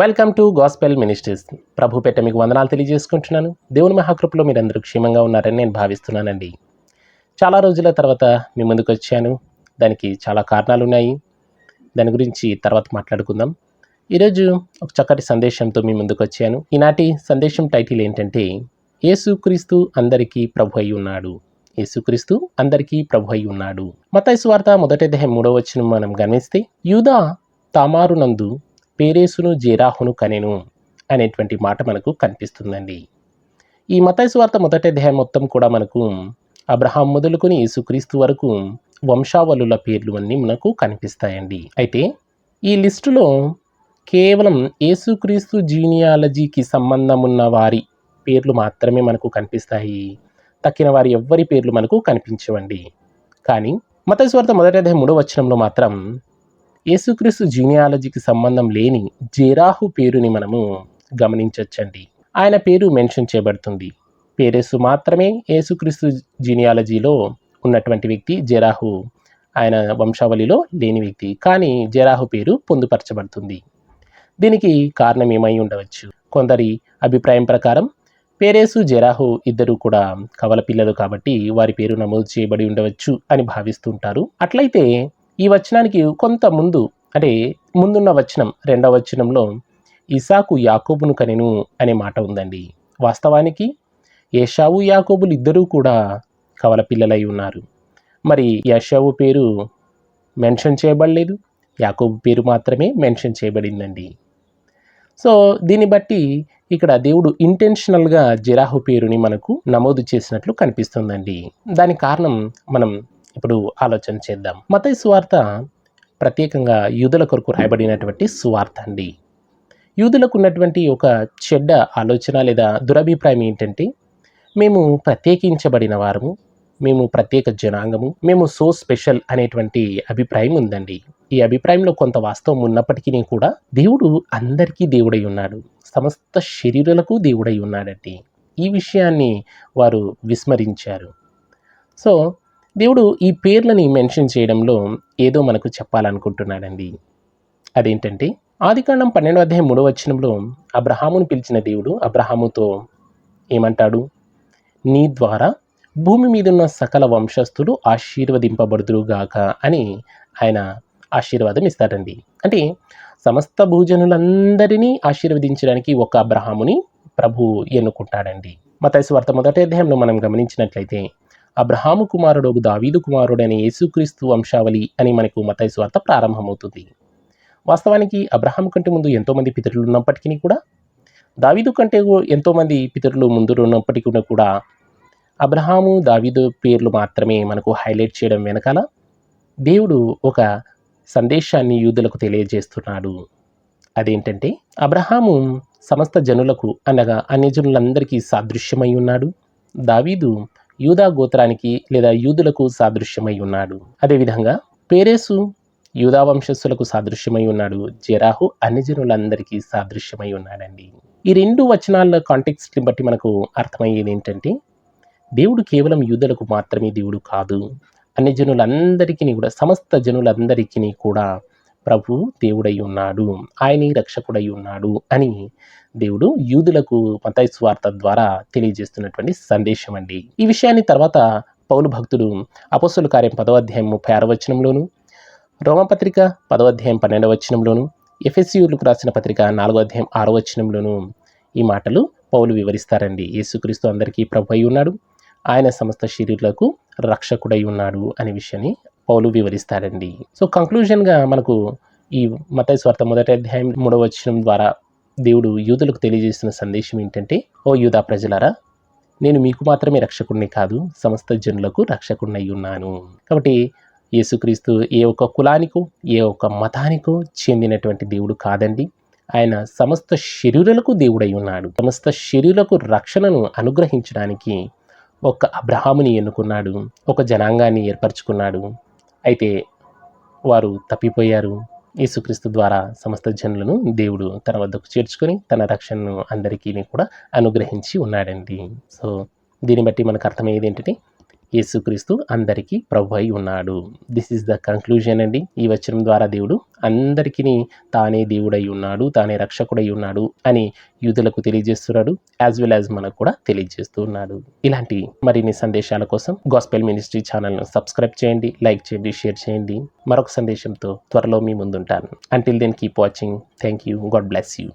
Welcome to gospel ministries. ప్రభు పెట్ట మీకు వందనాలు తెలియజేసుకుంటున్నాను. దేవుని మహాకృపలో మీరందరూ క్షేమంగా ఉన్నారని నేను భావిస్తున్నానండి. చాలా రోజుల తర్వాత మీ ముందుకు వచ్చాను. దానికి చాలా కారణాలు ఉన్నాయి. దాని గురించి తర్వాత మాట్లాడుకుందాం. ఈరోజు ఒక చక్కటి సందేశంతో మీ ముందుకు వచ్చాను. ఈనాటి సందేశం టైటిల్ ఏంటంటే, యేసుక్రీస్తు అందరికీ ప్రభు అయి ఉన్నాడు. యేసుక్రీస్తు అందరికీ ప్రభు అయి ఉన్నాడు. మత్తయి సువార్త 1:3 మనం గమనిస్తే, యూదా తామారునందు పేరేసును జేరాహును కనెను అనేటువంటి మాట మనకు కనిపిస్తుందండి. ఈ మత్తయి సువార్త 1 మొత్తం కూడా మనకు అబ్రహాం మొదలుకొని యేసుక్రీస్తు వరకు వంశావళుల పేర్లు అన్నీ మనకు కనిపిస్తాయండి. అయితే ఈ లిస్టులో కేవలం యేసుక్రీస్తు జీనియాలజీకి సంబంధం ఉన్న వారి పేర్లు మాత్రమే మనకు కనిపిస్తాయి. తక్కిన వారి ఎవ్వరి పేర్లు మనకు కనిపించవండి. కానీ మత్తయి సువార్త 1:3 మాత్రం యేసుక్రీస్తు జీనియాలజీకి సంబంధం లేని జేరాహు పేరుని మనము గమనించవచ్చండి. ఆయన పేరు మెన్షన్ చేయబడుతుంది. పేరేసు మాత్రమే యేసుక్రీస్తు జీనియాలజీలో ఉన్నటువంటి వ్యక్తి. జేరాహు ఆయన వంశావళిలో లేని వ్యక్తి. కానీ జేరాహు పేరు పొందుపరచబడుతుంది. దీనికి కారణం ఏమై ఉండవచ్చు? కొందరి అభిప్రాయం ప్రకారం పేరేసు జేరాహు ఇద్దరు కూడా కవల పిల్లలు కాబట్టి వారి పేరు నమోదు చేయబడి ఉండవచ్చు అని భావిస్తుంటారు. అట్లయితే ఈ వచనానికి కొంత ముందు, అంటే ముందున్న వచనం 2వ వచనంలో ఇసాకు యాకోబును కనెను అనే మాట ఉందండి. వాస్తవానికి ఏషావు యాకోబులు ఇద్దరూ కూడా కవల పిల్లలై ఉన్నారు. మరి ఏషావు పేరు మెన్షన్ చేయబడలేదు, యాకోబు పేరు మాత్రమే మెన్షన్ చేయబడిందండి. సో దీన్ని బట్టి ఇక్కడ దేవుడు ఇంటెన్షనల్గా జెరాహు పేరుని మనకు నమోదు చేసినట్లు కనిపిస్తుందండి. దానికి కారణం మనం ఇప్పుడు ఆలోచన చేద్దాం. మత్తయి సువార్త ప్రత్యేకంగా యూదుల కొరకు రాయబడినటువంటి సువార్త అండి. యూదులకు ఉన్నటువంటి ఒక చెడ్డ ఆలోచన లేదా దురభిప్రాయం ఏంటంటే, మేము ప్రత్యేకించబడిన వారము, మేము ప్రత్యేక జనాంగము, మేము సో స్పెషల్ అనేటువంటి అభిప్రాయం ఉందండి. ఈ అభిప్రాయంలో కొంత వాస్తవం ఉన్నప్పటికీ కూడా దేవుడు అందరికీ దేవుడై ఉన్నాడు, సమస్త శరీరులకు దేవుడై ఉన్నాడండి. ఈ విషయాన్ని వారు విస్మరించారు. సో దేవుడు ఈ పేర్లని మెన్షన్ చేయడంలో ఏదో మనకు చెప్పాలనుకుంటున్నాడండి. అదేంటంటే, ఆదికాండం 12:3 అబ్రహామును పిలిచిన దేవుడు అబ్రహాముతో ఏమంటాడు? నీ ద్వారా భూమి మీదున్న సకల వంశస్థులు ఆశీర్వదింపబడుదురుగాక అని ఆయన ఆశీర్వాదం ఇస్తాడండి. అంటే సమస్త భూజనులందరినీ ఆశీర్వదించడానికి ఒక అబ్రహాముని ప్రభు ఎన్నుకుంటాడండి. మత్తయి సువార్త 1 మనం గమనించినట్లయితే, అబ్రహాము కుమారుడు దావీదు కుమారుడైన యేసుక్రీస్తు వంశావళి అని మనకు మత్తయి సువార్త ప్రారంభమవుతుంది. వాస్తవానికి అబ్రహాము కంటే ముందు ఎంతోమంది పితరులు ఉన్నప్పటికీ కూడా, దావీదు కంటే ఎంతోమంది పితరులు ముందు ఉన్నప్పటికీ కూడా అబ్రహాము దావీదు పేర్లు మాత్రమే మనకు హైలైట్ చేయడం వెనకాల దేవుడు ఒక సందేశాన్ని యూదులకు తెలియజేస్తున్నాడు. అదేంటంటే, అబ్రహాము సమస్త జనులకు అనగా అన్యజనులందరికీ సాదృశ్యమై ఉన్నాడు. దావీదు యూదా గోత్రానికి లేదా యూదులకు సాదృశ్యమై ఉన్నాడు. అదేవిధంగా పేరేసు యూదా వంశస్థులకు సాదృశ్యమై ఉన్నాడు. జెరాహు అన్యజనులందరికీ సాదృశ్యమై ఉన్నాడండి. ఈ 2 వచనాల కాంటెక్స్ట్ని బట్టి మనకు అర్థమయ్యేది ఏంటంటే, దేవుడు కేవలం యూదులకు మాత్రమే దేవుడు కాదు, అన్యజనులందరికీ కూడా, సమస్త జనులందరికీ కూడా ప్రభు దేవుడై ఉన్నాడు, ఆయనే రక్షకుడై ఉన్నాడు అని దేవుడు యూదులకు మత్తయి సువార్త ద్వారా తెలియజేస్తున్నటువంటి సందేశం అండి. ఈ విషయాన్ని తర్వాత పౌలు భక్తుడు అపోస్తలుల కార్యం 10:36 రోమపత్రిక 10:12 ఎఫెసీయులకు రాసిన పత్రిక 4:6 ఈ మాటలు పౌలు వివరిస్తారండి. యేసుక్రీస్తు అందరికీ ప్రభు అయి ఉన్నాడు, ఆయన సమస్త శరీరులకు రక్షకుడై ఉన్నాడు అనే విషయాన్ని పౌలు వివరిస్తాడండి. సో కంక్లూజన్గా మనకు ఈ మత్తయి సువార్త 1:3 ద్వారా దేవుడు యూదులకు తెలియజేస్తున్న సందేశం ఏంటంటే, ఓ యూదా ప్రజలారా, నేను మీకు మాత్రమే రక్షకుడిని కాదు, సమస్త జనులకు రక్షకుడినై ఉన్నాను. కాబట్టి యేసుక్రీస్తు ఏ ఒక్క కులానికో ఏ ఒక్క మతానికో చెందినటువంటి దేవుడు కాదండి. ఆయన సమస్త శరీరులకు దేవుడై ఉన్నాడు. సమస్త శరీరులకు రక్షణను అనుగ్రహించడానికి ఒక అబ్రహాముని ఎన్నుకున్నాడు, ఒక జనాంగాన్ని ఏర్పరచుకున్నాడు. అయితే వారు తప్పిపోయారు. యేసుక్రీస్తు ద్వారా సమస్త జనులను దేవుడు తన వద్దకు చేర్చుకొని తన రక్షణను అందరికీ కూడా అనుగ్రహించి ఉన్నాడండి. సో దీన్ని బట్టి మనకు అర్థమయ్యేది ఏంటంటే, యేసుక్రీస్తు అందరికీ ప్రభు అయి ఉన్నాడు. దిస్ ఈజ్ ద కంక్లూజన్ అండి. ఈ వచనం ద్వారా దేవుడు అందరికీ తానే దేవుడై ఉన్నాడు, తానే రక్షకుడై ఉన్నాడు అని యూదులకు తెలియజేస్తున్నాడు. యాజ్ వెల్ యాజ్ మనకు కూడా తెలియజేస్తూ ఉన్నాడు. ఇలాంటి మరిన్ని సందేశాల కోసం గాస్పెల్ మినిస్ట్రీ ఛానల్ను సబ్స్క్రైబ్ చేయండి, లైక్ చేయండి, షేర్ చేయండి. మరొక సందేశంతో త్వరలో మీ ముందుంటాను. Until then keep watching. Thank you. God bless you.